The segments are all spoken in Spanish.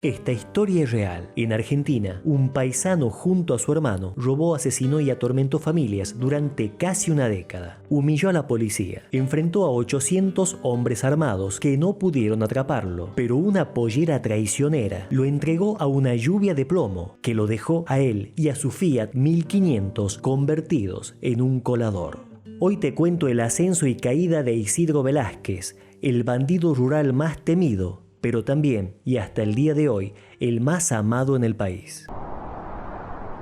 Esta historia es real. En Argentina, un paisano junto a su hermano robó, asesinó y atormentó familias durante casi una década. Humilló a la policía. Enfrentó a 800 hombres armados que no pudieron atraparlo, pero una pollera traicionera lo entregó a una lluvia de plomo que lo dejó a él y a su Fiat 1500 convertidos en un colador. Hoy te cuento el ascenso y caída de Isidro Velázquez, el bandido rural más temido, pero también, y hasta el día de hoy, el más amado en el país.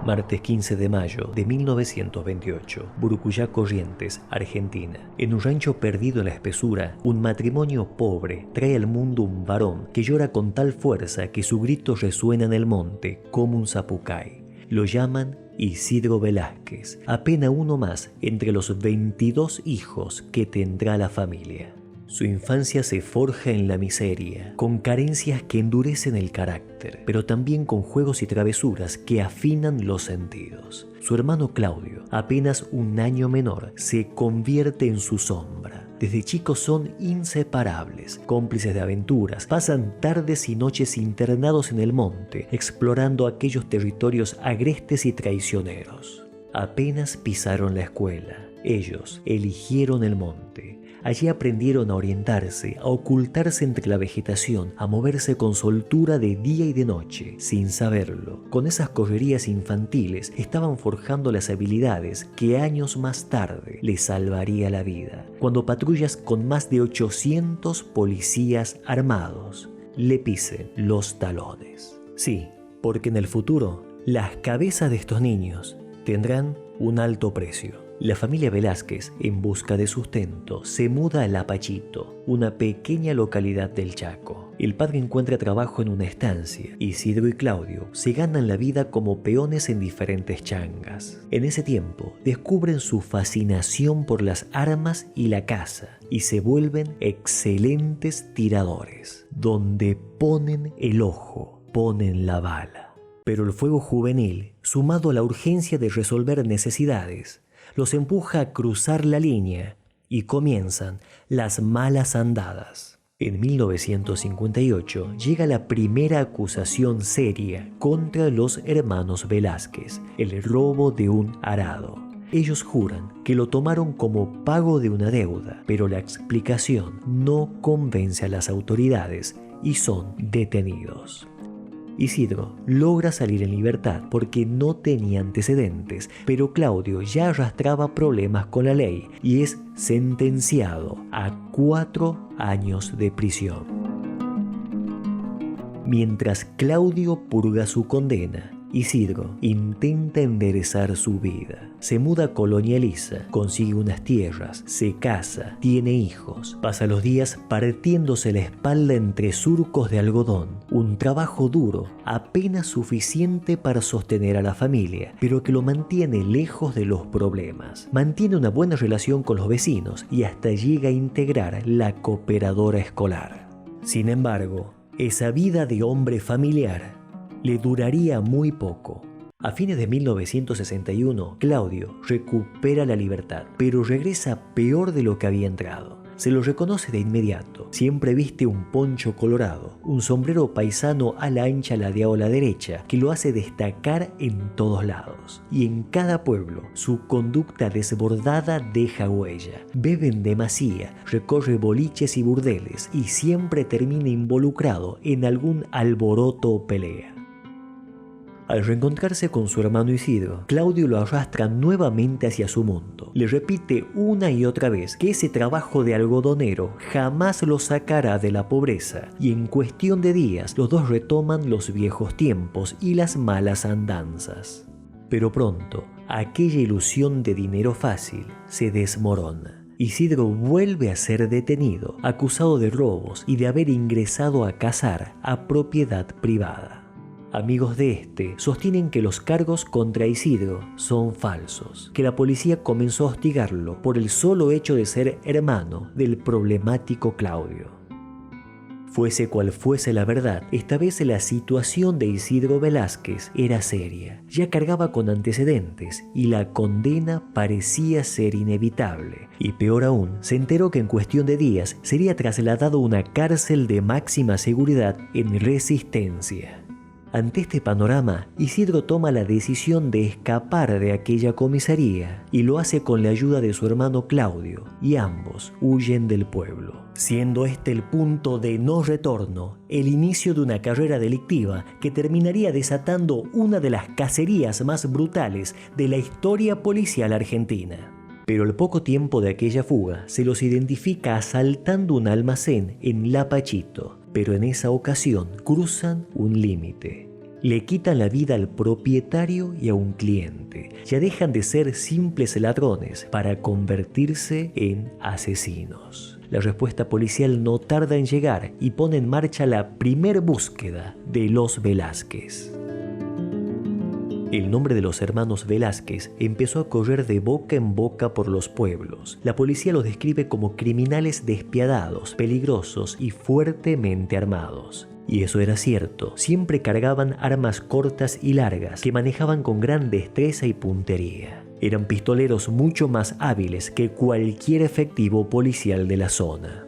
Martes 15 de mayo de 1928, Burucuyá, Corrientes, Argentina. En un rancho perdido en la espesura, un matrimonio pobre trae al mundo un varón que llora con tal fuerza que su grito resuena en el monte como un zapucay. Lo llaman Isidro Velázquez, apenas uno más entre los 22 hijos que tendrá la familia. Su infancia se forja en la miseria, con carencias que endurecen el carácter, pero también con juegos y travesuras que afinan los sentidos. Su hermano Claudio, apenas un año menor, se convierte en su sombra. Desde chicos son inseparables, cómplices de aventuras, pasan tardes y noches internados en el monte, explorando aquellos territorios agrestes y traicioneros. Apenas pisaron la escuela, ellos eligieron el monte. Allí aprendieron a orientarse, a ocultarse entre la vegetación, a moverse con soltura de día y de noche, sin saberlo. Con esas correrías infantiles estaban forjando las habilidades que años más tarde les salvaría la vida, cuando patrullas con más de 800 policías armados le pisen los talones. Sí, porque en el futuro las cabezas de estos niños tendrán un alto precio. La familia Velázquez, en busca de sustento, se muda a Lapachito, una pequeña localidad del Chaco. El padre encuentra trabajo en una estancia. Isidro y Claudio se ganan la vida como peones en diferentes changas. En ese tiempo, descubren su fascinación por las armas y la caza y se vuelven excelentes tiradores. Donde ponen el ojo, ponen la bala. Pero el fuego juvenil, sumado a la urgencia de resolver necesidades, los empuja a cruzar la línea y comienzan las malas andadas. En 1958 llega la primera acusación seria contra los hermanos Velázquez, el robo de un arado. Ellos juran que lo tomaron como pago de una deuda, pero la explicación no convence a las autoridades y son detenidos. Isidro logra salir en libertad porque no tenía antecedentes, pero Claudio ya arrastraba problemas con la ley y es sentenciado a 4 años de prisión. Mientras Claudio purga su condena, Isidro intenta enderezar su vida. Se muda a Colonia Elisa, consigue unas tierras, se casa, tiene hijos. Pasa los días partiéndose la espalda entre surcos de algodón. Un trabajo duro, apenas suficiente para sostener a la familia, pero que lo mantiene lejos de los problemas. Mantiene una buena relación con los vecinos y hasta llega a integrar la cooperadora escolar. Sin embargo, esa vida de hombre familiar le duraría muy poco. A fines de 1961, Claudio recupera la libertad, pero regresa peor de lo que había entrado. Se lo reconoce de inmediato. Siempre viste un poncho colorado, un sombrero paisano a la ancha ladeado a la derecha, que lo hace destacar en todos lados. Y en cada pueblo, su conducta desbordada deja huella. Bebe en demasía, recorre boliches y burdeles, y siempre termina involucrado en algún alboroto o pelea. Al reencontrarse con su hermano Isidro, Claudio lo arrastra nuevamente hacia su mundo. Le repite una y otra vez que ese trabajo de algodonero jamás lo sacará de la pobreza, y en cuestión de días los dos retoman los viejos tiempos y las malas andanzas. Pero pronto, aquella ilusión de dinero fácil se desmorona. Isidro vuelve a ser detenido, acusado de robos y de haber ingresado a cazar a propiedad privada. Amigos de este sostienen que los cargos contra Isidro son falsos, que la policía comenzó a hostigarlo por el solo hecho de ser hermano del problemático Claudio. Fuese cual fuese la verdad, esta vez la situación de Isidro Velázquez era seria. Ya cargaba con antecedentes y la condena parecía ser inevitable. Y peor aún, se enteró que en cuestión de días sería trasladado a una cárcel de máxima seguridad en Resistencia. Ante este panorama, Isidro toma la decisión de escapar de aquella comisaría y lo hace con la ayuda de su hermano Claudio, y ambos huyen del pueblo, siendo este el punto de no retorno, el inicio de una carrera delictiva que terminaría desatando una de las cacerías más brutales de la historia policial argentina. Pero al poco tiempo de aquella fuga se los identifica asaltando un almacén en Lapachito, pero en esa ocasión cruzan un límite. Le quitan la vida al propietario y a un cliente. Ya dejan de ser simples ladrones para convertirse en asesinos. La respuesta policial no tarda en llegar y pone en marcha la primer búsqueda de los Velázquez. El nombre de los hermanos Velázquez empezó a correr de boca en boca por los pueblos. La policía los describe como criminales despiadados, peligrosos y fuertemente armados. Y eso era cierto, siempre cargaban armas cortas y largas que manejaban con gran destreza y puntería. Eran pistoleros mucho más hábiles que cualquier efectivo policial de la zona.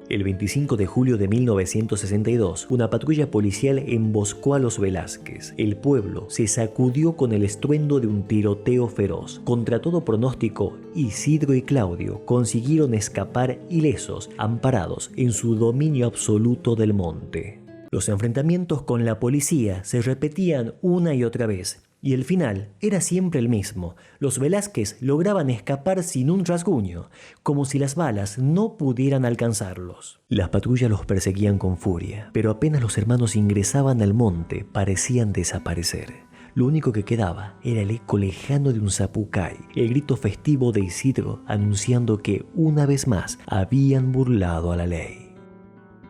El 25 de julio de 1962, una patrulla policial emboscó a los Velázquez. El pueblo se sacudió con el estruendo de un tiroteo feroz. Contra todo pronóstico, Isidro y Claudio consiguieron escapar ilesos, amparados en su dominio absoluto del monte. Los enfrentamientos con la policía se repetían una y otra vez. Y el final era siempre el mismo. Los Velázquez lograban escapar sin un rasguño, como si las balas no pudieran alcanzarlos. Las patrullas los perseguían con furia, pero apenas los hermanos ingresaban al monte, parecían desaparecer. Lo único que quedaba era el eco lejano de un zapucay, el grito festivo de Isidro anunciando que, una vez más, habían burlado a la ley.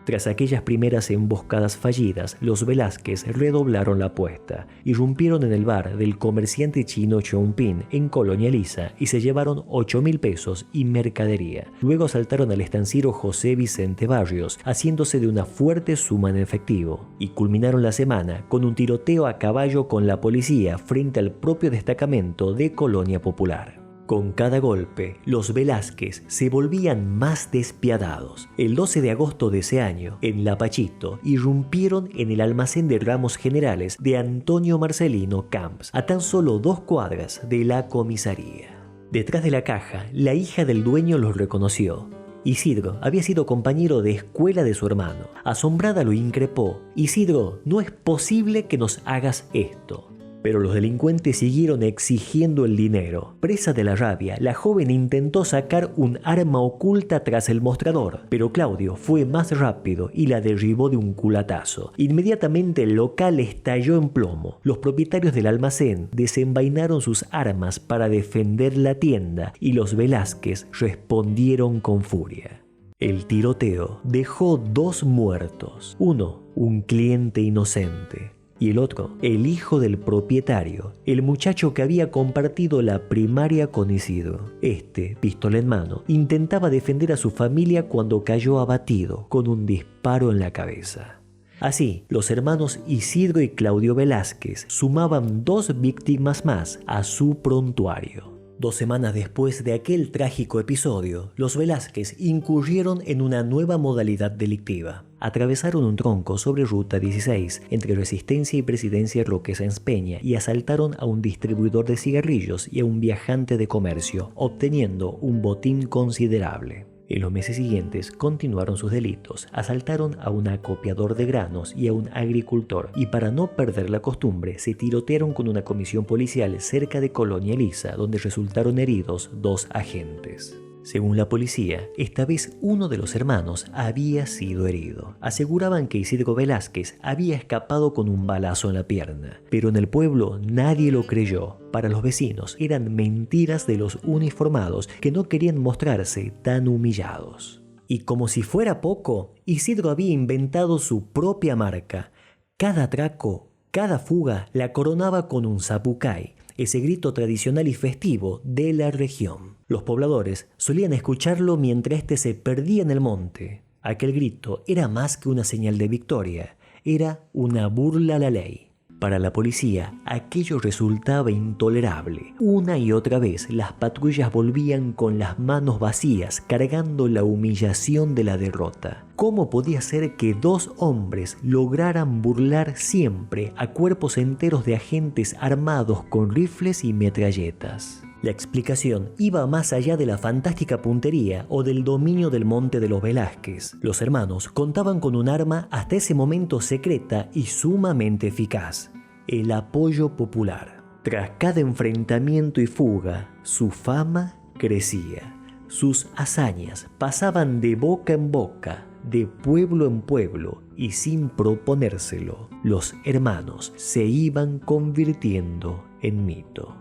Tras aquellas primeras emboscadas fallidas, los Velázquez redoblaron la apuesta, irrumpieron en el bar del comerciante chino Chongping en Colonia Elisa y se llevaron 8.000 pesos y mercadería. Luego asaltaron al estanciero José Vicente Barrios, haciéndose de una fuerte suma en efectivo, y culminaron la semana con un tiroteo a caballo con la policía frente al propio destacamento de Colonia Popular. Con cada golpe, los Velázquez se volvían más despiadados. El 12 de agosto de ese año, en Lapachito, irrumpieron en el almacén de ramos generales de Antonio Marcelino Camps, a tan solo 2 cuadras de la comisaría. Detrás de la caja, la hija del dueño los reconoció. Isidro había sido compañero de escuela de su hermano. Asombrada lo increpó: «Isidro, no es posible que nos hagas esto». Pero los delincuentes siguieron exigiendo el dinero. Presa de la rabia, la joven intentó sacar un arma oculta tras el mostrador, pero Claudio fue más rápido y la derribó de un culatazo. Inmediatamente el local estalló en plomo. Los propietarios del almacén desenvainaron sus armas para defender la tienda y los Velázquez respondieron con furia. El tiroteo dejó 2 muertos. Uno, un cliente inocente. Y el otro, el hijo del propietario, el muchacho que había compartido la primaria con Isidro. Este, pistola en mano, intentaba defender a su familia cuando cayó abatido con un disparo en la cabeza. Así, los hermanos Isidro y Claudio Velázquez sumaban 2 víctimas más a su prontuario. 2 semanas después de aquel trágico episodio, los Velázquez incurrieron en una nueva modalidad delictiva. Atravesaron un tronco sobre Ruta 16 entre Resistencia y Presidencia Roque Sáenz Peña y asaltaron a un distribuidor de cigarrillos y a un viajante de comercio, obteniendo un botín considerable. En los meses siguientes continuaron sus delitos, asaltaron a un acopiador de granos y a un agricultor, y para no perder la costumbre se tirotearon con una comisión policial cerca de Colonia Elisa, donde resultaron heridos 2 agentes. Según la policía, esta vez uno de los hermanos había sido herido. Aseguraban que Isidro Velázquez había escapado con un balazo en la pierna, pero en el pueblo nadie lo creyó. Para los vecinos eran mentiras de los uniformados que no querían mostrarse tan humillados. Y como si fuera poco, Isidro había inventado su propia marca. Cada atraco, cada fuga la coronaba con un zapucay, ese grito tradicional y festivo de la región. Los pobladores solían escucharlo mientras este se perdía en el monte. Aquel grito era más que una señal de victoria, era una burla a la ley. Para la policía, aquello resultaba intolerable. Una y otra vez, las patrullas volvían con las manos vacías, cargando la humillación de la derrota. ¿Cómo podía ser que dos hombres lograran burlar siempre a cuerpos enteros de agentes armados con rifles y metralletas? La explicación iba más allá de la fantástica puntería o del dominio del monte de los Velázquez. Los hermanos contaban con un arma hasta ese momento secreta y sumamente eficaz: el apoyo popular. Tras cada enfrentamiento y fuga, su fama crecía. Sus hazañas pasaban de boca en boca, de pueblo en pueblo, y sin proponérselo, los hermanos se iban convirtiendo en mito.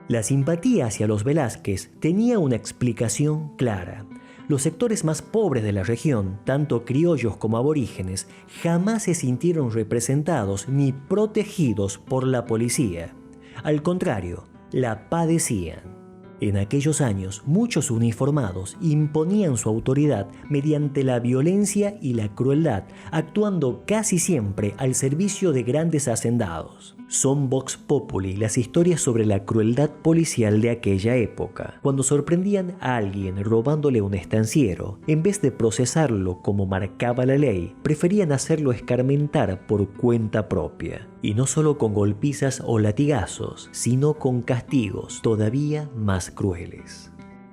La simpatía hacia los Velázquez tenía una explicación clara. Los sectores más pobres de la región, tanto criollos como aborígenes, jamás se sintieron representados ni protegidos por la policía. Al contrario, la padecían. En aquellos años, muchos uniformados imponían su autoridad mediante la violencia y la crueldad, actuando casi siempre al servicio de grandes hacendados. Son vox populi las historias sobre la crueldad policial de aquella época. Cuando sorprendían a alguien robándole un estanciero, en vez de procesarlo como marcaba la ley, preferían hacerlo escarmentar por cuenta propia. Y no solo con golpizas o latigazos, sino con castigos todavía más crueles.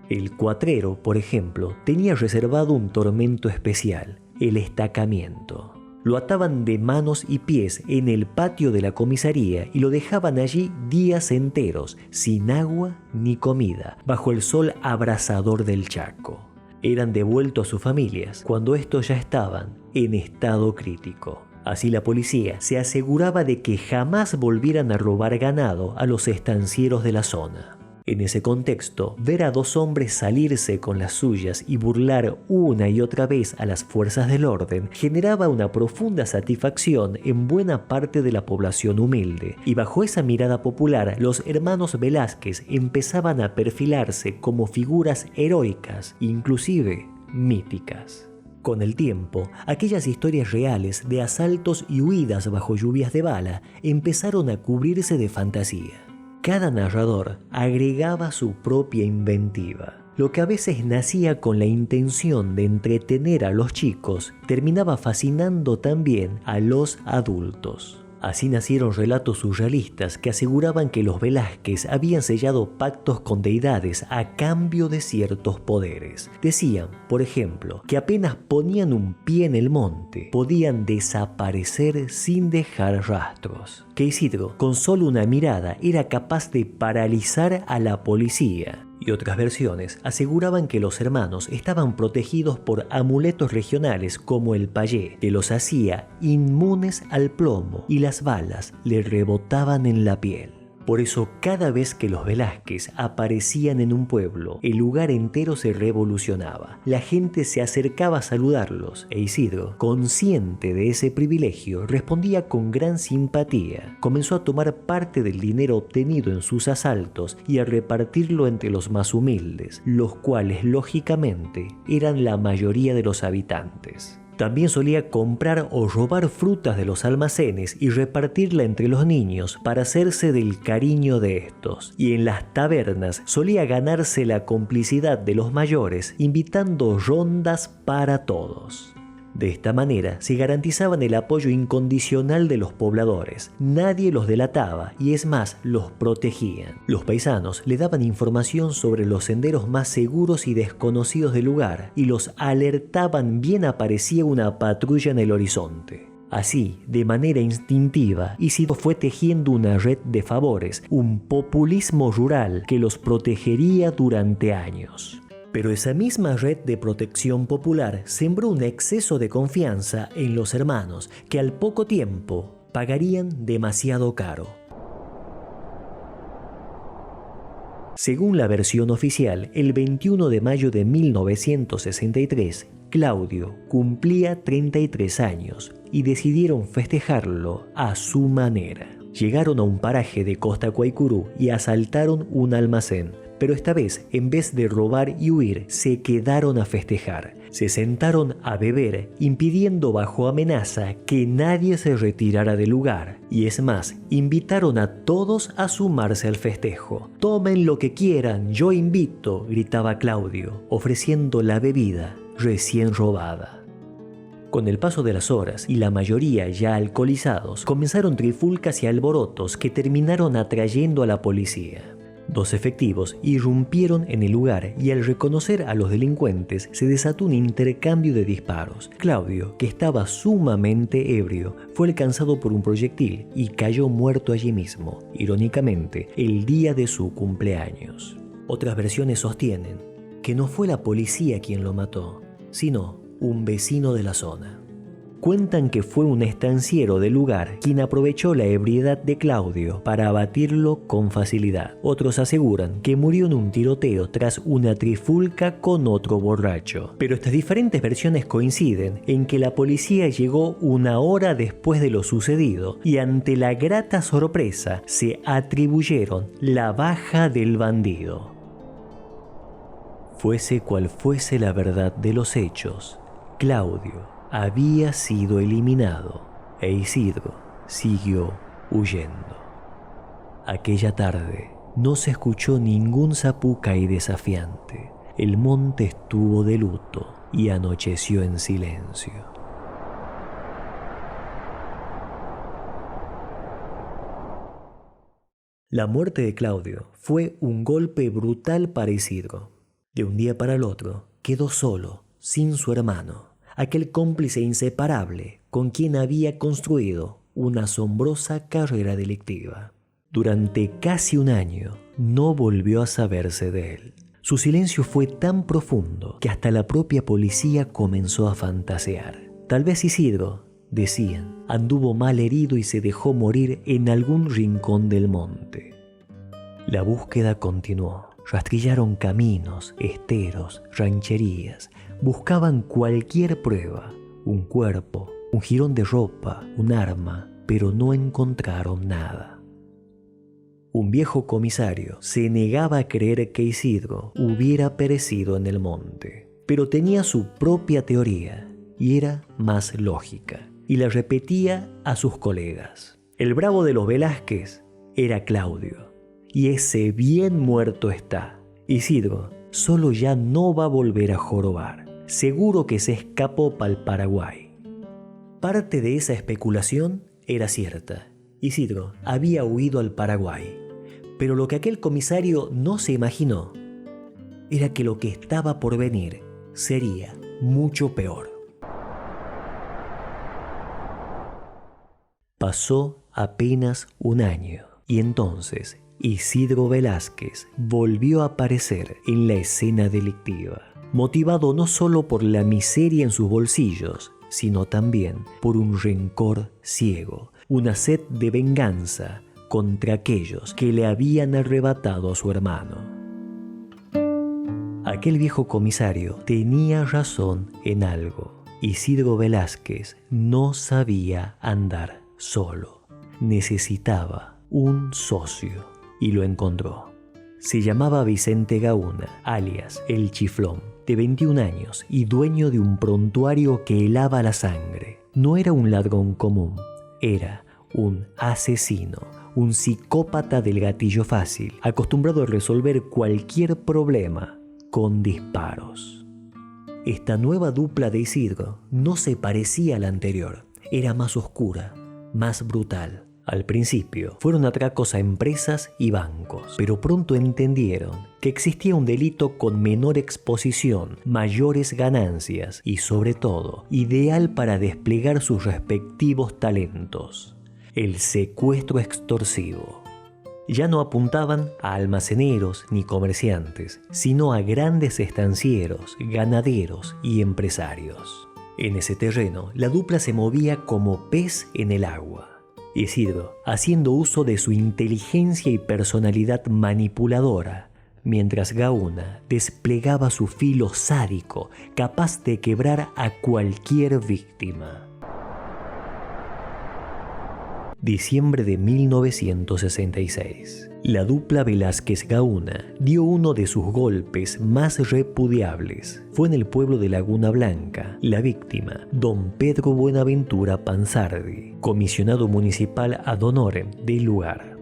El cuatrero, por ejemplo, tenía reservado un tormento especial: el estacamiento. Lo ataban de manos y pies en el patio de la comisaría y lo dejaban allí días enteros, sin agua ni comida, bajo el sol abrasador del Chaco. Eran devueltos a sus familias cuando estos ya estaban en estado crítico. Así la policía se aseguraba de que jamás volvieran a robar ganado a los estancieros de la zona. En ese contexto, ver a dos hombres salirse con las suyas y burlar una y otra vez a las fuerzas del orden generaba una profunda satisfacción en buena parte de la población humilde, y bajo esa mirada popular los hermanos Velázquez empezaban a perfilarse como figuras heroicas, inclusive míticas. Con el tiempo, aquellas historias reales de asaltos y huidas bajo lluvias de bala empezaron a cubrirse de fantasía. Cada narrador agregaba su propia inventiva. Lo que a veces nacía con la intención de entretener a los chicos, terminaba fascinando también a los adultos. Así nacieron relatos surrealistas que aseguraban que los Velázquez habían sellado pactos con deidades a cambio de ciertos poderes. Decían, por ejemplo, que apenas ponían un pie en el monte, podían desaparecer sin dejar rastros. Que Isidro, con solo una mirada, era capaz de paralizar a la policía. Y otras versiones aseguraban que los hermanos estaban protegidos por amuletos regionales como el payé, que los hacía inmunes al plomo y las balas le rebotaban en la piel. Por eso, cada vez que los Velázquez aparecían en un pueblo, el lugar entero se revolucionaba. La gente se acercaba a saludarlos e Isidro, consciente de ese privilegio, respondía con gran simpatía. Comenzó a tomar parte del dinero obtenido en sus asaltos y a repartirlo entre los más humildes, los cuales, lógicamente, eran la mayoría de los habitantes. También solía comprar o robar frutas de los almacenes y repartirla entre los niños para hacerse del cariño de estos. Y en las tabernas solía ganarse la complicidad de los mayores, invitando rondas para todos. De esta manera se garantizaban el apoyo incondicional de los pobladores. Nadie los delataba y, es más, los protegían. Los paisanos le daban información sobre los senderos más seguros y desconocidos del lugar y los alertaban bien aparecía una patrulla en el horizonte. Así, de manera instintiva, Isidro fue tejiendo una red de favores, un populismo rural que los protegería durante años. Pero esa misma red de protección popular sembró un exceso de confianza en los hermanos que al poco tiempo pagarían demasiado caro. Según la versión oficial, el 21 de mayo de 1963, Claudio cumplía 33 años y decidieron festejarlo a su manera. Llegaron a un paraje de Costa Guaycurú y asaltaron un almacén. pero esta vez, en vez de robar y huir, se quedaron a festejar. Se sentaron a beber, impidiendo bajo amenaza que nadie se retirara del lugar. Y es más, invitaron a todos a sumarse al festejo. «Tomen lo que quieran, yo invito», gritaba Claudio, ofreciendo la bebida recién robada. Con el paso de las horas y la mayoría ya alcoholizados, comenzaron trifulcas y alborotos que terminaron atrayendo a la policía. 2 efectivos irrumpieron en el lugar y al reconocer a los delincuentes se desató un intercambio de disparos. Claudio, que estaba sumamente ebrio, fue alcanzado por un proyectil y cayó muerto allí mismo, irónicamente, el día de su cumpleaños. Otras versiones sostienen que no fue la policía quien lo mató, sino un vecino de la zona. Cuentan que fue un estanciero del lugar quien aprovechó la ebriedad de Claudio para abatirlo con facilidad. Otros aseguran que murió en un tiroteo tras una trifulca con otro borracho. Pero estas diferentes versiones coinciden en que la policía llegó 1 hora después de lo sucedido y ante la grata sorpresa se atribuyeron la baja del bandido. Fuese cual fuese la verdad de los hechos, Claudio había sido eliminado e Isidro siguió huyendo. Aquella tarde no se escuchó ningún zapucay desafiante. El monte estuvo de luto y anocheció en silencio. La muerte de Claudio fue un golpe brutal para Isidro. De un día para el otro quedó solo, sin su hermano, aquel cómplice inseparable con quien había construido una asombrosa carrera delictiva. Durante casi 1 año no volvió a saberse de él. Su silencio fue tan profundo que hasta la propia policía comenzó a fantasear. Tal vez Isidro, decían, anduvo mal herido y se dejó morir en algún rincón del monte. La búsqueda continuó. Rastrillaron caminos, esteros, rancherías. Buscaban cualquier prueba, un cuerpo, un jirón de ropa, un arma, pero no encontraron nada. Un viejo comisario se negaba a creer que Isidro hubiera perecido en el monte, pero tenía su propia teoría y era más lógica, y la repetía a sus colegas. El bravo de los Velázquez era Claudio. Y ese bien muerto está. Isidro solo ya no va a volver a jorobar. Seguro que se escapó para el Paraguay. Parte de esa especulación era cierta. Isidro había huido al Paraguay. Pero lo que aquel comisario no se imaginó era que lo que estaba por venir sería mucho peor. Pasó apenas 1 año y entonces Isidro Velázquez volvió a aparecer en la escena delictiva, motivado no solo por la miseria en sus bolsillos, sino también por un rencor ciego, una sed de venganza contra aquellos que le habían arrebatado a su hermano. Aquel viejo comisario tenía razón en algo. Isidro Velázquez no sabía andar solo. Necesitaba un socio. Y lo encontró. Se llamaba Vicente Gauna, alias El Chiflón, de 21 años y dueño de un prontuario que helaba la sangre. No era un ladrón común, era un asesino, un psicópata del gatillo fácil, acostumbrado a resolver cualquier problema con disparos. Esta nueva dupla de Isidro no se parecía a la anterior, era más oscura, más brutal. Al principio fueron atracos a empresas y bancos, pero pronto entendieron que existía un delito con menor exposición, mayores ganancias y, sobre todo, ideal para desplegar sus respectivos talentos: el secuestro extorsivo. Ya no apuntaban a almaceneros ni comerciantes, sino a grandes estancieros, ganaderos y empresarios. En ese terreno, la dupla se movía como pez en el agua. Isidro, haciendo uso de su inteligencia y personalidad manipuladora, mientras Gauna desplegaba su filo sádico, capaz de quebrar a cualquier víctima. Diciembre de 1966. La dupla Velázquez-Gauna dio uno de sus golpes más repudiables. Fue en el pueblo de Laguna Blanca. La víctima, don Pedro Buenaventura Panzardi, comisionado municipal ad honorem del lugar.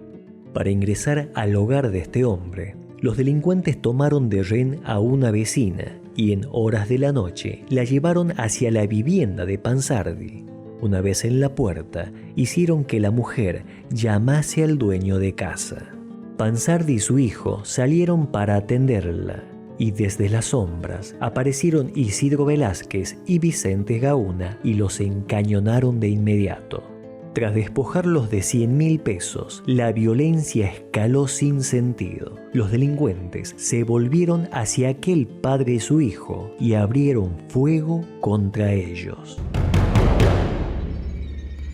Para ingresar al hogar de este hombre, los delincuentes tomaron de rehén a una vecina y en horas de la noche la llevaron hacia la vivienda de Panzardi. Una vez en la puerta, hicieron que la mujer llamase al dueño de casa. Panzardi y su hijo salieron para atenderla, y desde las sombras aparecieron Isidro Velázquez y Vicente Gauna y los encañonaron de inmediato. Tras despojarlos de 100.000 pesos, la violencia escaló sin sentido. Los delincuentes se volvieron hacia aquel padre y su hijo y abrieron fuego contra ellos.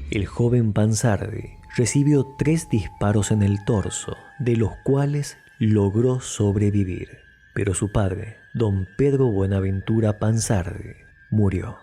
El joven Panzardi recibió 3 disparos en el torso, de los cuales logró sobrevivir. Pero su padre, don Pedro Buenaventura Panzardi, murió.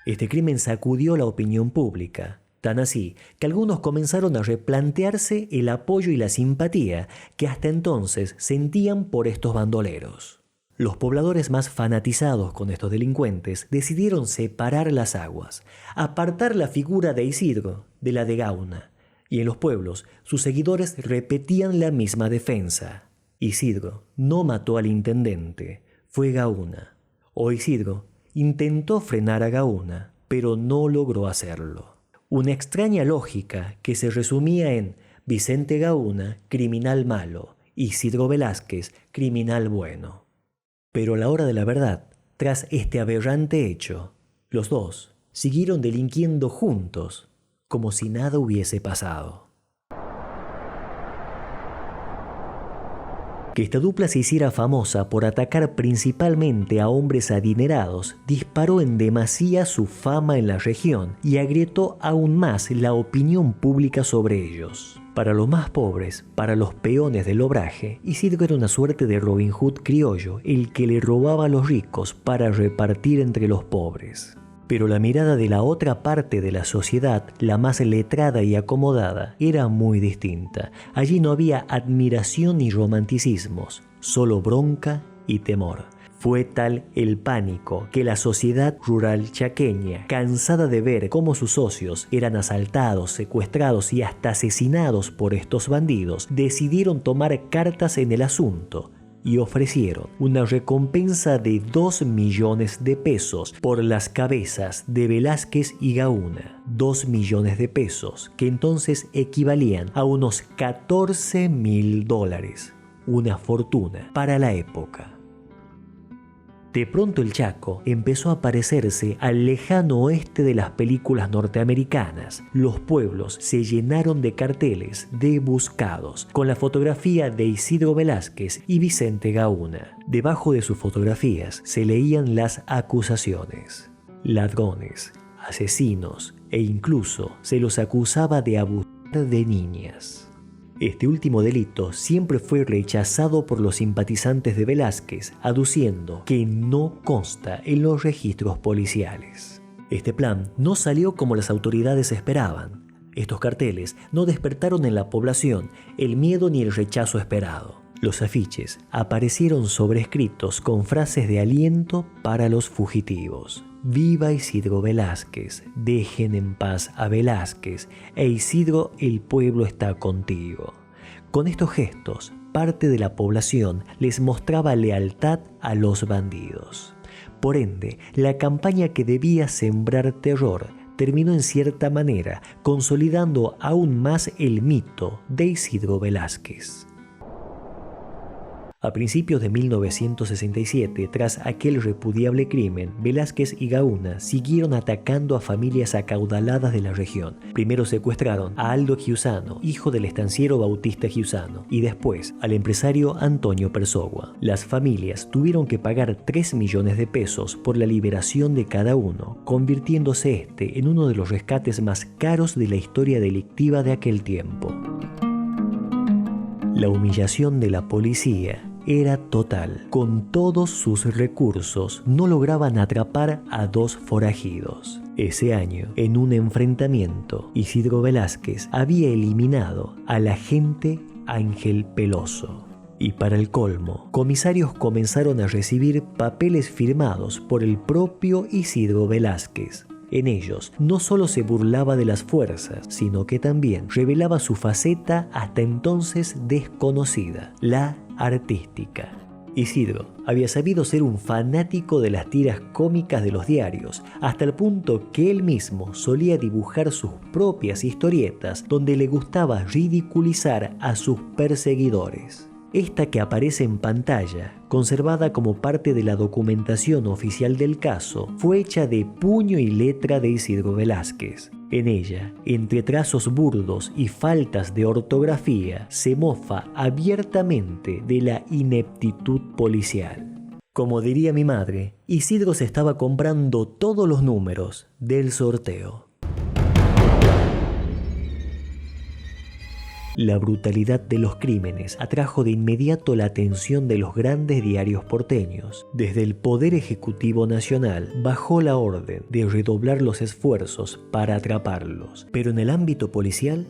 Este crimen sacudió la opinión pública, tan así que algunos comenzaron a replantearse el apoyo y la simpatía que hasta entonces sentían por estos bandoleros. Los pobladores más fanatizados con estos delincuentes decidieron separar las aguas, apartar la figura de Isidro de la de Gauna, y en los pueblos sus seguidores repetían la misma defensa. Isidro no mató al intendente, fue Gauna. O Isidro intentó frenar a Gauna, pero no logró hacerlo. Una extraña lógica que se resumía en Vicente Gauna, criminal malo, Isidro Velázquez, criminal bueno. Pero a la hora de la verdad, tras este aberrante hecho, los dos siguieron delinquiendo juntos, como si nada hubiese pasado. Que esta dupla se hiciera famosa por atacar principalmente a hombres adinerados disparó en demasía su fama en la región y agrietó aún más la opinión pública sobre ellos. Para los más pobres, para los peones del obraje, Isidro era una suerte de Robin Hood criollo, el que le robaba a los ricos para repartir entre los pobres. Pero la mirada de la otra parte de la sociedad, la más letrada y acomodada, era muy distinta. Allí no había admiración ni romanticismos, solo bronca y temor. Fue tal el pánico que la sociedad rural chaqueña, cansada de ver cómo sus socios eran asaltados, secuestrados y hasta asesinados por estos bandidos, decidieron tomar cartas en el asunto y ofrecieron una recompensa de 2 millones de pesos por las cabezas de Velázquez y Gauna. 2 millones de pesos, que entonces equivalían a unos $14.000, una fortuna para la época. De pronto el Chaco empezó a parecerse al lejano oeste de las películas norteamericanas. Los pueblos se llenaron de carteles de buscados con la fotografía de Isidro Velázquez y Vicente Gauna. Debajo de sus fotografías se leían las acusaciones: ladrones, asesinos, e incluso se los acusaba de abusar de niñas. Este último delito siempre fue rechazado por los simpatizantes de Velázquez, aduciendo que no consta en los registros policiales. Este plan no salió como las autoridades esperaban. Estos carteles no despertaron en la población el miedo ni el rechazo esperado. Los afiches aparecieron sobrescritos con frases de aliento para los fugitivos. Viva Isidro Velázquez, dejen en paz a Velázquez, e Isidro, el pueblo está contigo. Con estos gestos, parte de la población les mostraba lealtad a los bandidos. Por ende, la campaña que debía sembrar terror terminó en cierta manera consolidando aún más el mito de Isidro Velázquez. A principios de 1967, tras aquel repudiable crimen, Velázquez y Gauna siguieron atacando a familias acaudaladas de la región. Primero secuestraron a Aldo Giussano, hijo del estanciero Bautista Giussano, y después al empresario Antonio Persogua. Las familias tuvieron que pagar 3 millones de pesos por la liberación de cada uno, convirtiéndose este en uno de los rescates más caros de la historia delictiva de aquel tiempo. La humillación de la policía era total. Con todos sus recursos no lograban atrapar a 2 forajidos. Ese año, en un enfrentamiento, Isidro Velázquez había eliminado al agente Ángel Peloso. Y para el colmo, comisarios comenzaron a recibir papeles firmados por el propio Isidro Velázquez. En ellos no solo se burlaba de las fuerzas, sino que también revelaba su faceta hasta entonces desconocida, la artística. Isidro había sabido ser un fanático de las tiras cómicas de los diarios, hasta el punto que él mismo solía dibujar sus propias historietas donde le gustaba ridiculizar a sus perseguidores. Esta que aparece en pantalla, conservada como parte de la documentación oficial del caso, fue hecha de puño y letra de Isidro Velázquez. En ella, entre trazos burdos y faltas de ortografía, se mofa abiertamente de la ineptitud policial. Como diría mi madre, Isidro se estaba comprando todos los números del sorteo. La brutalidad de los crímenes atrajo de inmediato la atención de los grandes diarios porteños. Desde el Poder Ejecutivo Nacional bajó la orden de redoblar los esfuerzos para atraparlos. Pero en el ámbito policial,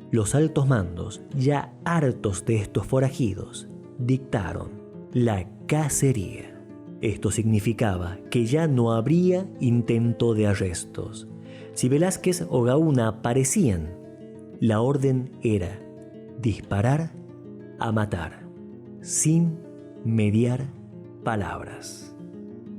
los altos mandos, ya hartos de estos forajidos, dictaron la cacería. Esto significaba que ya no habría intento de arrestos. Si Velázquez o Gauna aparecían, la orden era disparar a matar, sin mediar palabras.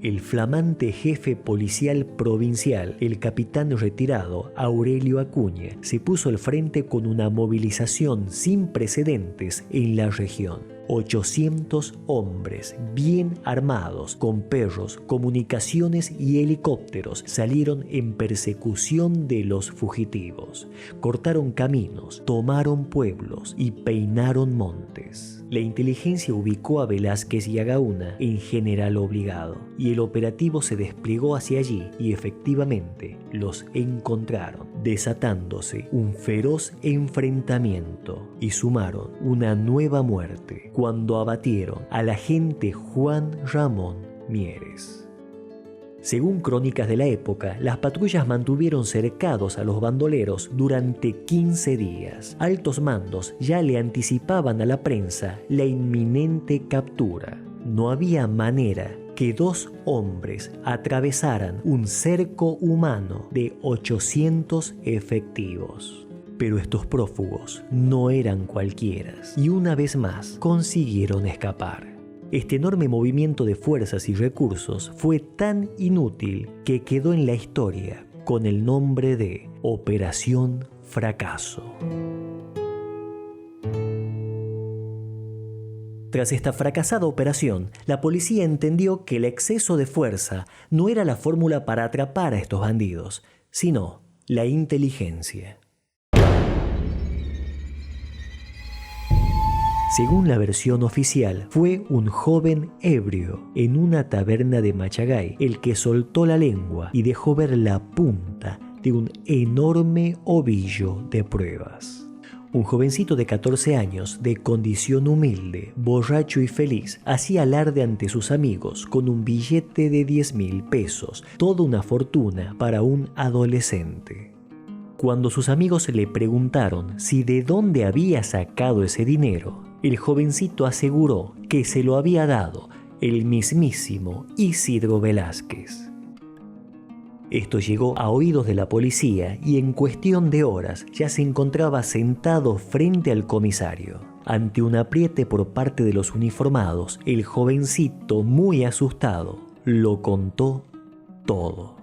El flamante jefe policial provincial, el capitán retirado Aurelio Acuña, se puso al frente con una movilización sin precedentes en la región. 800 hombres bien armados, con perros, comunicaciones y helicópteros, salieron en persecución de los fugitivos. Cortaron caminos, tomaron pueblos y peinaron montes. La inteligencia ubicó a Velázquez y a Gauna en general obligado, y el operativo se desplegó hacia allí y efectivamente los encontraron, desatándose un feroz enfrentamiento y sumaron una nueva muerte cuando abatieron al agente Juan Ramón Mieres. Según crónicas de la época, las patrullas mantuvieron cercados a los bandoleros durante 15 días. Altos mandos ya le anticipaban a la prensa la inminente captura. No había manera que dos hombres atravesaran un cerco humano de 800 efectivos. Pero estos prófugos no eran cualquiera y una vez más consiguieron escapar. Este enorme movimiento de fuerzas y recursos fue tan inútil que quedó en la historia con el nombre de Operación Fracaso. Tras esta fracasada operación, la policía entendió que el exceso de fuerza no era la fórmula para atrapar a estos bandidos, sino la inteligencia. Según la versión oficial, fue un joven ebrio en una taberna de Machagay el que soltó la lengua y dejó ver la punta de un enorme ovillo de pruebas. Un jovencito de 14 años, de condición humilde, borracho y feliz, hacía alarde ante sus amigos con un billete de 10.000 pesos, toda una fortuna para un adolescente. Cuando sus amigos le preguntaron si de dónde había sacado ese dinero, el jovencito aseguró que se lo había dado el mismísimo Isidro Velázquez. Esto llegó a oídos de la policía y en cuestión de horas ya se encontraba sentado frente al comisario. Ante un apriete por parte de los uniformados, el jovencito, muy asustado, lo contó todo.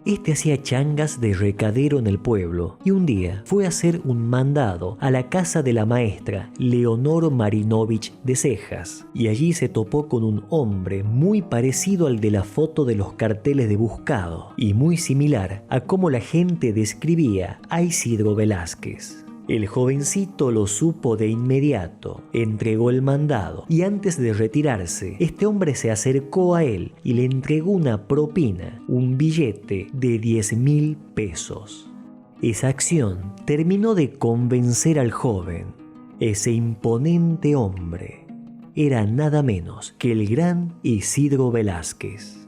Este hacía changas de recadero en el pueblo y un día fue a hacer un mandado a la casa de la maestra Leonor Marinovich de Cejas y allí se topó con un hombre muy parecido al de la foto de los carteles de buscado y muy similar a cómo la gente describía a Isidro Velázquez. El jovencito lo supo de inmediato, entregó el mandado y antes de retirarse, este hombre se acercó a él y le entregó una propina, un billete de 10.000 pesos. Esa acción terminó de convencer al joven. Ese imponente hombre era nada menos que el gran Isidro Velázquez.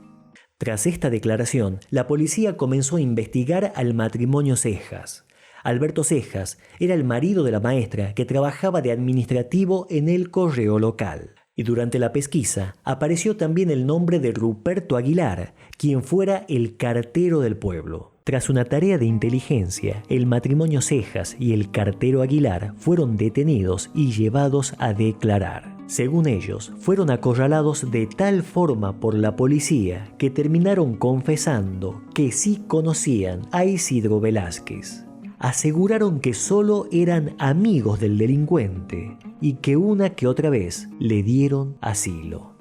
Tras esta declaración, la policía comenzó a investigar al matrimonio Cejas. Alberto Cejas era el marido de la maestra que trabajaba de administrativo en el correo local. Y durante la pesquisa apareció también el nombre de Ruperto Aguilar, quien fuera el cartero del pueblo. Tras una tarea de inteligencia, el matrimonio Cejas y el cartero Aguilar fueron detenidos y llevados a declarar. Según ellos, fueron acorralados de tal forma por la policía que terminaron confesando que sí conocían a Isidro Velázquez. Aseguraron que solo eran amigos del delincuente y que una que otra vez le dieron asilo.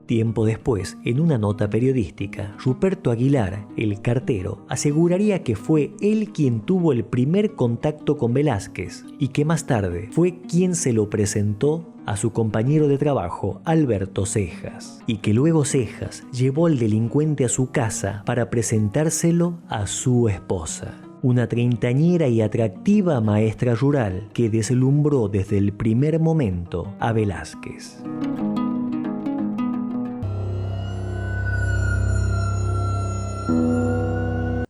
Tiempo después, en una nota periodística, Ruperto Aguilar, el cartero, aseguraría que fue él quien tuvo el primer contacto con Velázquez y que más tarde fue quien se lo presentó a su compañero de trabajo, Alberto Cejas, y que luego Cejas llevó al delincuente a su casa para presentárselo a su esposa, una treintañera y atractiva maestra rural que deslumbró desde el primer momento a Velázquez.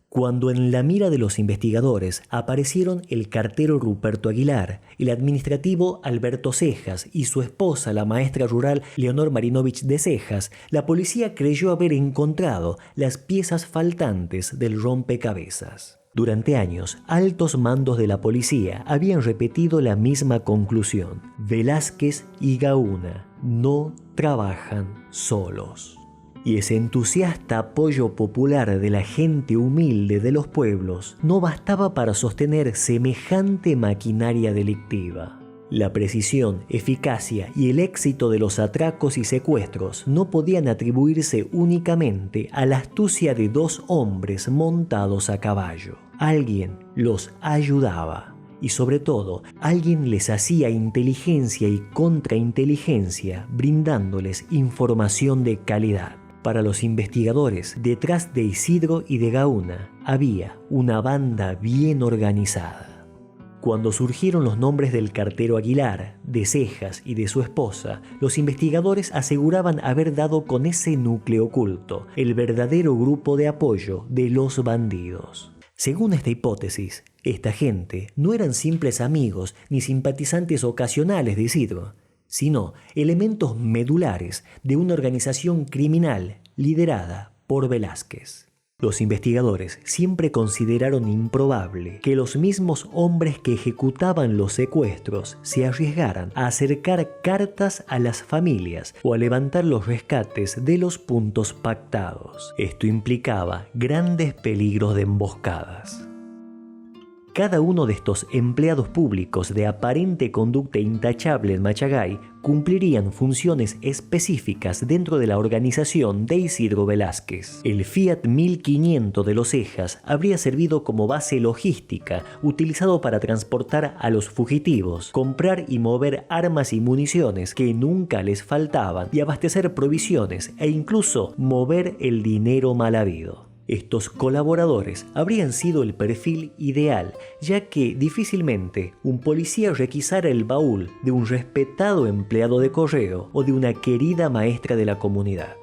Cuando en la mira de los investigadores aparecieron el cartero Ruperto Aguilar, el administrativo Alberto Cejas y su esposa, la maestra rural Leonor Marinovich de Cejas, la policía creyó haber encontrado las piezas faltantes del rompecabezas. Durante años, altos mandos de la policía habían repetido la misma conclusión: Velázquez y Gauna no trabajan solos. Y ese entusiasta apoyo popular de la gente humilde de los pueblos no bastaba para sostener semejante maquinaria delictiva. La precisión, eficacia y el éxito de los atracos y secuestros no podían atribuirse únicamente a la astucia de dos hombres montados a caballo. Alguien los ayudaba y, sobre todo, alguien les hacía inteligencia y contrainteligencia, brindándoles información de calidad. Para los investigadores, detrás de Isidro y de Gauna había una banda bien organizada. Cuando surgieron los nombres del cartero Aguilar, de Cejas y de su esposa, los investigadores aseguraban haber dado con ese núcleo oculto, el verdadero grupo de apoyo de los bandidos. Según esta hipótesis, esta gente no eran simples amigos ni simpatizantes ocasionales de Isidro, sino elementos medulares de una organización criminal liderada por Velázquez. Los investigadores siempre consideraron improbable que los mismos hombres que ejecutaban los secuestros se arriesgaran a acercar cartas a las familias o a levantar los rescates de los puntos pactados. Esto implicaba grandes peligros de emboscadas. Cada uno de estos empleados públicos de aparente conducta intachable en Machagay cumplirían funciones específicas dentro de la organización de Isidro Velázquez. El Fiat 1500 de los Cejas habría servido como base logística, utilizado para transportar a los fugitivos, comprar y mover armas y municiones que nunca les faltaban y abastecer provisiones e incluso mover el dinero mal habido. Estos colaboradores habrían sido el perfil ideal, ya que difícilmente un policía requisara el baúl de un respetado empleado de correo o de una querida maestra de la comunidad.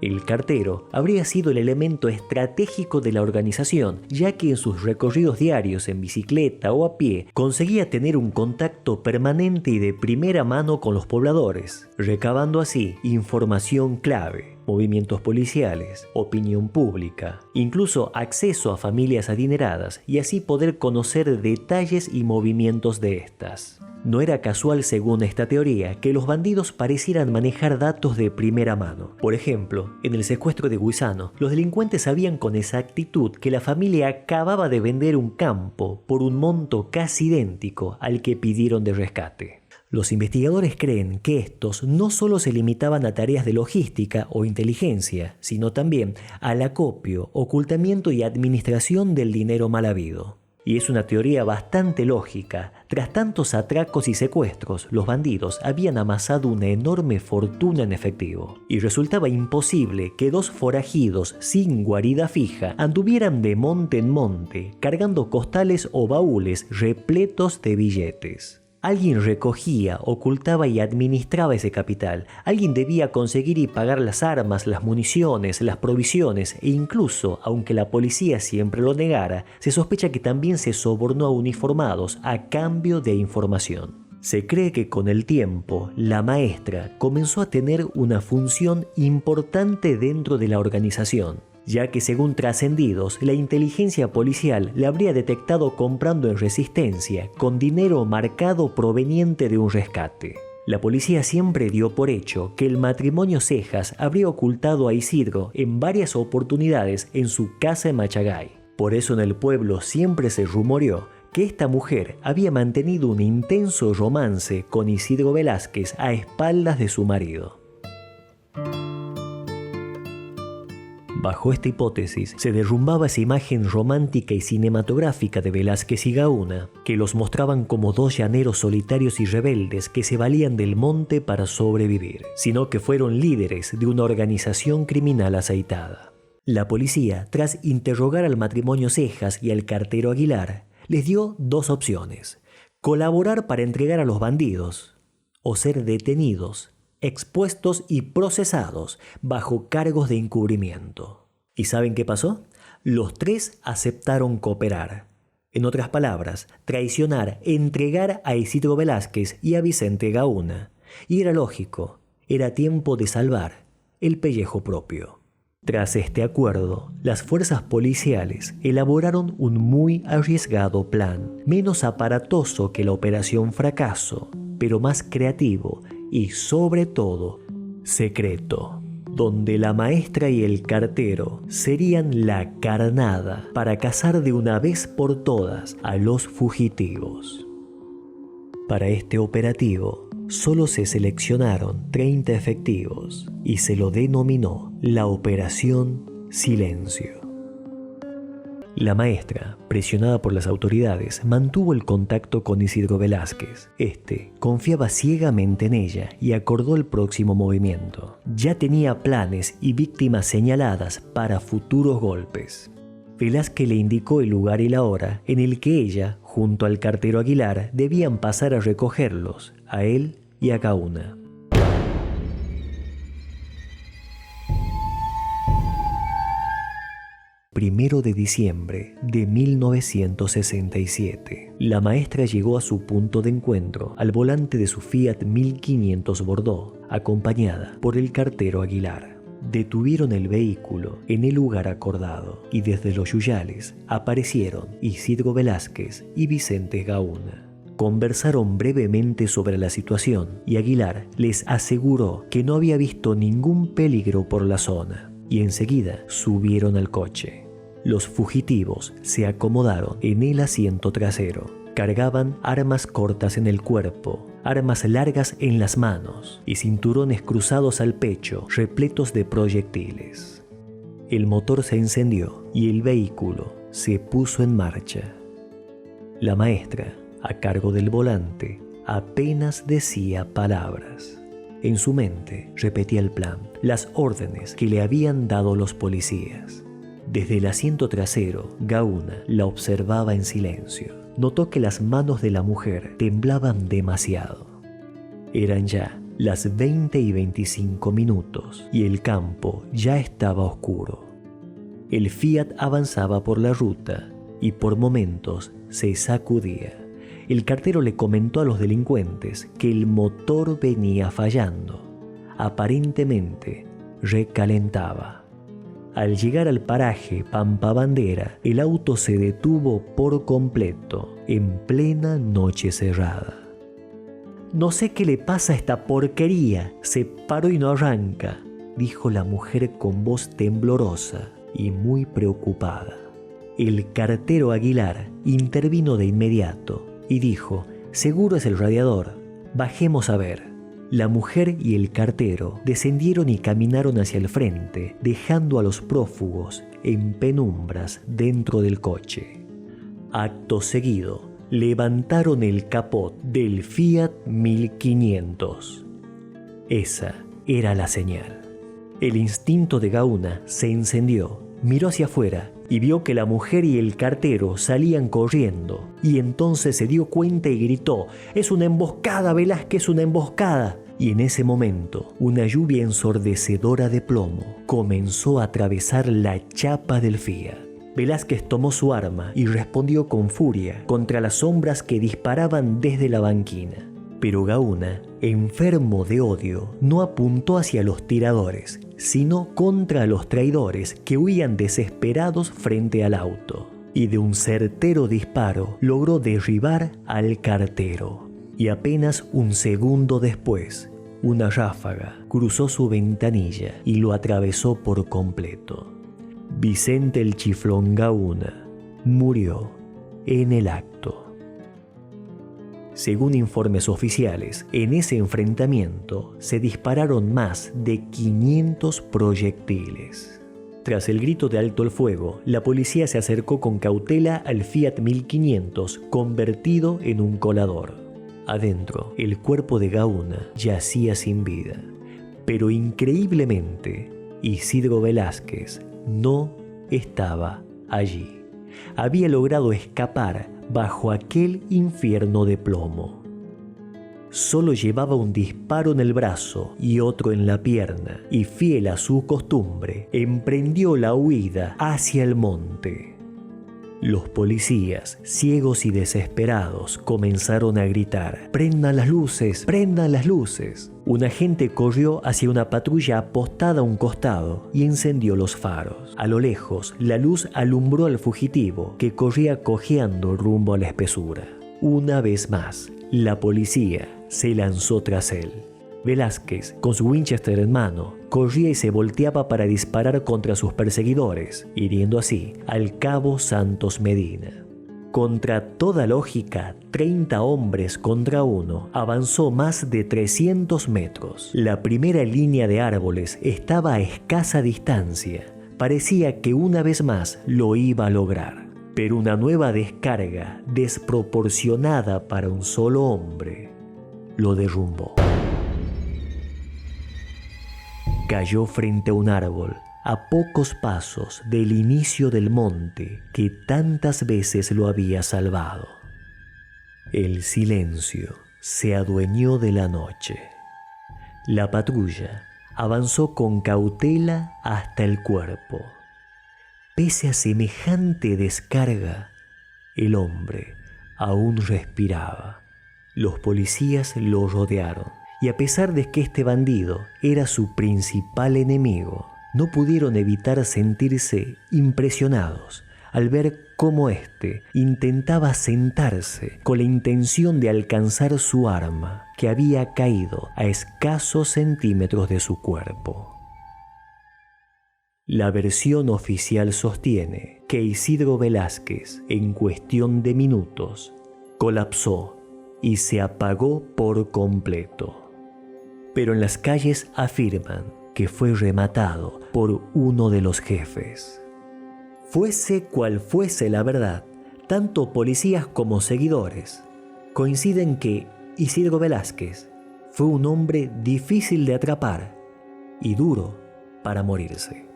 El cartero habría sido el elemento estratégico de la organización, ya que en sus recorridos diarios en bicicleta o a pie conseguía tener un contacto permanente y de primera mano con los pobladores, recabando así información clave, movimientos policiales, opinión pública, incluso acceso a familias adineradas y así poder conocer detalles y movimientos de estas. No era casual, según esta teoría, que los bandidos parecieran manejar datos de primera mano. Por ejemplo, en el secuestro de Guisano, los delincuentes sabían con exactitud que la familia acababa de vender un campo por un monto casi idéntico al que pidieron de rescate. Los investigadores creen que estos no solo se limitaban a tareas de logística o inteligencia, sino también al acopio, ocultamiento y administración del dinero mal habido. Y es una teoría bastante lógica. Tras tantos atracos y secuestros, los bandidos habían amasado una enorme fortuna en efectivo. Y resultaba imposible que dos forajidos sin guarida fija anduvieran de monte en monte, cargando costales o baúles repletos de billetes. Alguien recogía, ocultaba y administraba ese capital. Alguien debía conseguir y pagar las armas, las municiones, las provisiones e incluso, aunque la policía siempre lo negara, se sospecha que también se sobornó a uniformados a cambio de información. Se cree que con el tiempo, la maestra comenzó a tener una función importante dentro de la organización, ya que según trascendidos, la inteligencia policial la habría detectado comprando en Resistencia con dinero marcado proveniente de un rescate. La policía siempre dio por hecho que el matrimonio Cejas habría ocultado a Isidro en varias oportunidades en su casa en Machagay. Por eso en el pueblo siempre se rumoreó que esta mujer había mantenido un intenso romance con Isidro Velázquez a espaldas de su marido. Bajo esta hipótesis, se derrumbaba esa imagen romántica y cinematográfica de Velázquez y Gauna, que los mostraban como dos llaneros solitarios y rebeldes que se valían del monte para sobrevivir, sino que fueron líderes de una organización criminal aceitada. La policía, tras interrogar al matrimonio Cejas y al cartero Aguilar, les dio dos opciones: colaborar para entregar a los bandidos o ser detenidos, expuestos y procesados bajo cargos de encubrimiento. ¿Y saben qué pasó? Los tres aceptaron cooperar. En otras palabras, traicionar, entregar a Isidro Velázquez y a Vicente Gauna. Y era lógico, era tiempo de salvar el pellejo propio. Tras este acuerdo, las fuerzas policiales elaboraron un muy arriesgado plan, menos aparatoso que la Operación Fracaso, pero más creativo y sobre todo secreto, donde la maestra y el cartero serían la carnada para cazar de una vez por todas a los fugitivos. Para este operativo solo se seleccionaron 30 efectivos y se lo denominó la Operación Silencio. La maestra, presionada por las autoridades, mantuvo el contacto con Isidro Velázquez. Este confiaba ciegamente en ella y acordó el próximo movimiento. Ya tenía planes y víctimas señaladas para futuros golpes. Velázquez le indicó el lugar y la hora en el que ella, junto al cartero Aguilar, debían pasar a recogerlos, a él y a Gauna. 1 de diciembre de 1967. La maestra llegó a su punto de encuentro al volante de su Fiat 1500 Bordeaux, acompañada por el cartero Aguilar. Detuvieron el vehículo en el lugar acordado y desde los yuyales aparecieron Isidro Velázquez y Vicente Gauna. Conversaron brevemente sobre la situación y Aguilar les aseguró que no había visto ningún peligro por la zona y enseguida subieron al coche. Los fugitivos se acomodaron en el asiento trasero. Cargaban armas cortas en el cuerpo, armas largas en las manos y cinturones cruzados al pecho repletos de proyectiles. El motor se encendió y el vehículo se puso en marcha. La maestra, a cargo del volante, apenas decía palabras. En su mente repetía el plan, las órdenes que le habían dado los policías. Desde el asiento trasero, Gauna la observaba en silencio. Notó que las manos de la mujer temblaban demasiado. Eran ya las 20:25 y el campo ya estaba oscuro. El Fiat avanzaba por la ruta y por momentos se sacudía. El cartero le comentó a los delincuentes que el motor venía fallando. Aparentemente recalentaba. Al llegar al paraje Pampa Bandera, el auto se detuvo por completo, en plena noche cerrada. «No sé qué le pasa a esta porquería, se paró y no arranca», dijo la mujer con voz temblorosa y muy preocupada. El cartero Aguilar intervino de inmediato y dijo: «Seguro es el radiador, bajemos a ver». La mujer y el cartero descendieron y caminaron hacia el frente, dejando a los prófugos en penumbras dentro del coche. Acto seguido, levantaron el capot del Fiat 1500. Esa era la señal. El instinto de Gauna se encendió miró hacia afuera y vio que la mujer y el cartero salían corriendo. Y entonces se dio cuenta y gritó: «¡Es una emboscada, Velázquez, una emboscada!». Y en ese momento, una lluvia ensordecedora de plomo comenzó a atravesar la chapa del Fiat. Velázquez tomó su arma y respondió con furia contra las sombras que disparaban desde la banquina. Pero Gauna, enfermo de odio, no apuntó hacia los tiradores, sino contra los traidores que huían desesperados frente al auto. Y de un certero disparo logró derribar al cartero. Y apenas un segundo después, una ráfaga cruzó su ventanilla y lo atravesó por completo. Vicente el Chiflón Gauna murió en el acto. Según informes oficiales, en ese enfrentamiento se dispararon más de 500 proyectiles. Tras el grito de alto el fuego, la policía se acercó con cautela al Fiat 1500 convertido en un colador. Adentro, el cuerpo de Gauna yacía sin vida. Pero increíblemente, Isidro Velázquez no estaba allí. Había logrado escapar bajo aquel infierno de plomo. Solo llevaba un disparo en el brazo y otro en la pierna, y fiel a su costumbre, emprendió la huida hacia el monte. Los policías, ciegos y desesperados, comenzaron a gritar: «¡Prendan las luces! ¡Prendan las luces!». Un agente corrió hacia una patrulla apostada a un costado y encendió los faros. A lo lejos, la luz alumbró al fugitivo, que corría cojeando rumbo a la espesura. Una vez más, la policía se lanzó tras él. Velázquez, con su Winchester en mano, corría y se volteaba para disparar contra sus perseguidores, hiriendo así al cabo Santos Medina. Contra toda lógica, 30 hombres contra uno, avanzó más de 300 metros. La primera línea de árboles estaba a escasa distancia. Parecía que una vez más lo iba a lograr. Pero una nueva descarga, desproporcionada para un solo hombre, lo derrumbó. Cayó frente a un árbol, a pocos pasos del inicio del monte que tantas veces lo había salvado. El silencio se adueñó de la noche. La patrulla avanzó con cautela hasta el cuerpo. Pese a semejante descarga, el hombre aún respiraba. Los policías lo rodearon. Y a pesar de que este bandido era su principal enemigo, no pudieron evitar sentirse impresionados al ver cómo éste intentaba sentarse con la intención de alcanzar su arma, que había caído a escasos centímetros de su cuerpo. La versión oficial sostiene que Isidro Velázquez, en cuestión de minutos, colapsó y se apagó por completo. Pero en las calles afirman que fue rematado por uno de los jefes. Fuese cual fuese la verdad, tanto policías como seguidores coinciden que Isidro Velázquez fue un hombre difícil de atrapar y duro para morirse.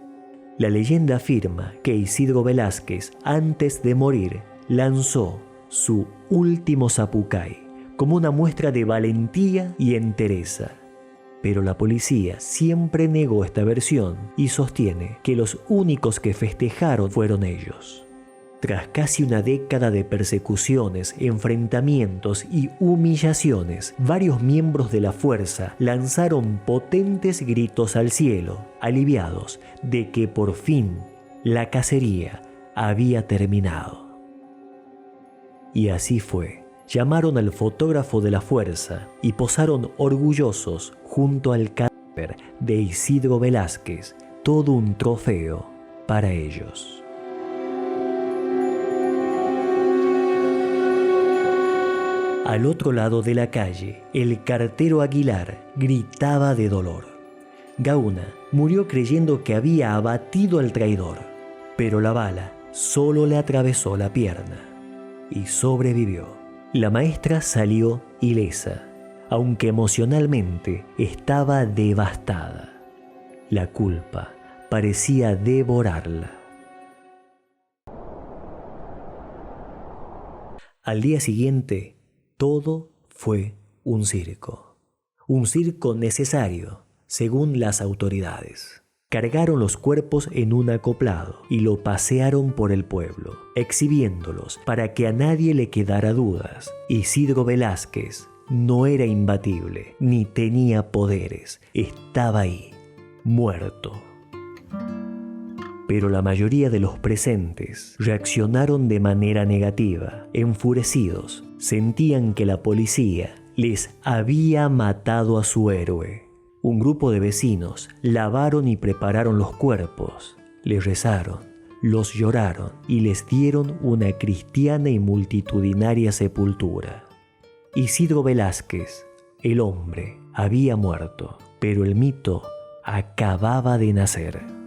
La leyenda afirma que Isidro Velázquez, antes de morir, lanzó su último zapucay como una muestra de valentía y entereza. Pero la policía siempre negó esta versión y sostiene que los únicos que festejaron fueron ellos. Tras casi una década de persecuciones, enfrentamientos y humillaciones, varios miembros de la fuerza lanzaron potentes gritos al cielo, aliviados de que por fin la cacería había terminado. Y así fue. Llamaron al fotógrafo de la fuerza y posaron orgullosos junto al cadáver de Isidro Velázquez, todo un trofeo para ellos. Al otro lado de la calle, el cartero Aguilar gritaba de dolor. Gauna murió creyendo que había abatido al traidor, pero la bala solo le atravesó la pierna y sobrevivió. La maestra salió ilesa, aunque emocionalmente estaba devastada. La culpa parecía devorarla. Al día siguiente, todo fue un circo. Un circo necesario, según las autoridades. Cargaron los cuerpos en un acoplado y lo pasearon por el pueblo, exhibiéndolos para que a nadie le quedara dudas. Isidro Velázquez no era imbatible, ni tenía poderes. Estaba ahí, muerto. Pero la mayoría de los presentes reaccionaron de manera negativa, enfurecidos. Sentían que la policía les había matado a su héroe. Un grupo de vecinos lavaron y prepararon los cuerpos, les rezaron, los lloraron y les dieron una cristiana y multitudinaria sepultura. Isidro Velázquez, el hombre, había muerto, pero el mito acababa de nacer.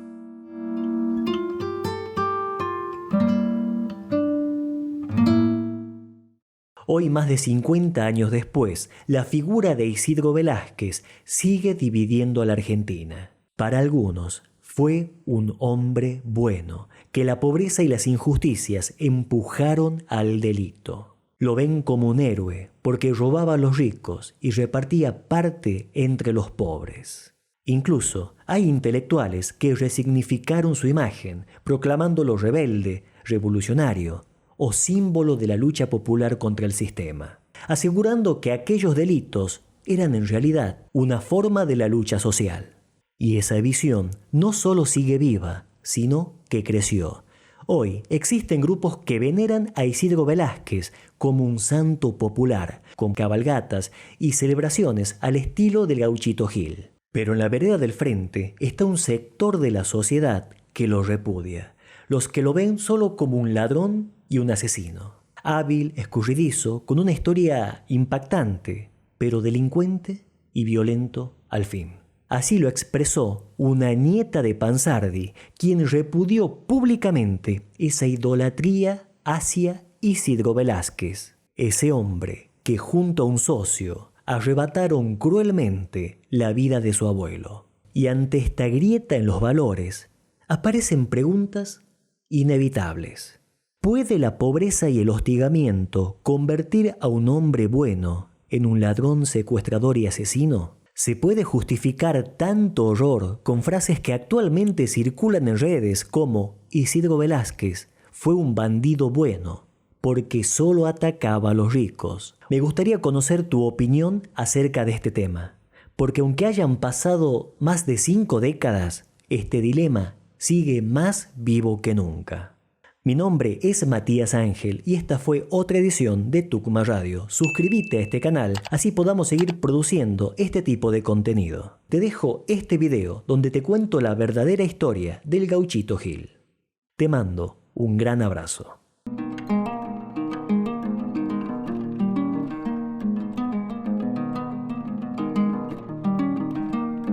Hoy, más de 50 años después, la figura de Isidro Velázquez sigue dividiendo a la Argentina. Para algunos, fue un hombre bueno, que la pobreza y las injusticias empujaron al delito. Lo ven como un héroe porque robaba a los ricos y repartía parte entre los pobres. Incluso hay intelectuales que resignificaron su imagen, proclamándolo rebelde, revolucionario o símbolo de la lucha popular contra el sistema, asegurando que aquellos delitos eran en realidad una forma de la lucha social. Y esa visión no solo sigue viva, sino que creció. Hoy existen grupos que veneran a Isidro Velázquez como un santo popular, con cabalgatas y celebraciones al estilo del Gauchito Gil. Pero en la vereda del frente está un sector de la sociedad que lo repudia, los que lo ven solo como un ladrón y un asesino. Hábil, escurridizo, con una historia impactante, pero delincuente y violento al fin. Así lo expresó una nieta de Pansardi, quien repudió públicamente esa idolatría hacia Isidro Velázquez, ese hombre que junto a un socio arrebataron cruelmente la vida de su abuelo. Y ante esta grieta en los valores, aparecen preguntas inevitables. ¿Puede la pobreza y el hostigamiento convertir a un hombre bueno en un ladrón, secuestrador y asesino? ¿Se puede justificar tanto horror con frases que actualmente circulan en redes como Isidro Velázquez fue un bandido bueno porque solo atacaba a los ricos? Me gustaría conocer tu opinión acerca de este tema, porque aunque hayan pasado más de 5 décadas, este dilema sigue más vivo que nunca. Mi nombre es Matías Ángel y esta fue otra edición de Tucumán Radio. Suscríbete a este canal, así podamos seguir produciendo este tipo de contenido. Te dejo este video donde te cuento la verdadera historia del Gauchito Gil. Te mando un gran abrazo.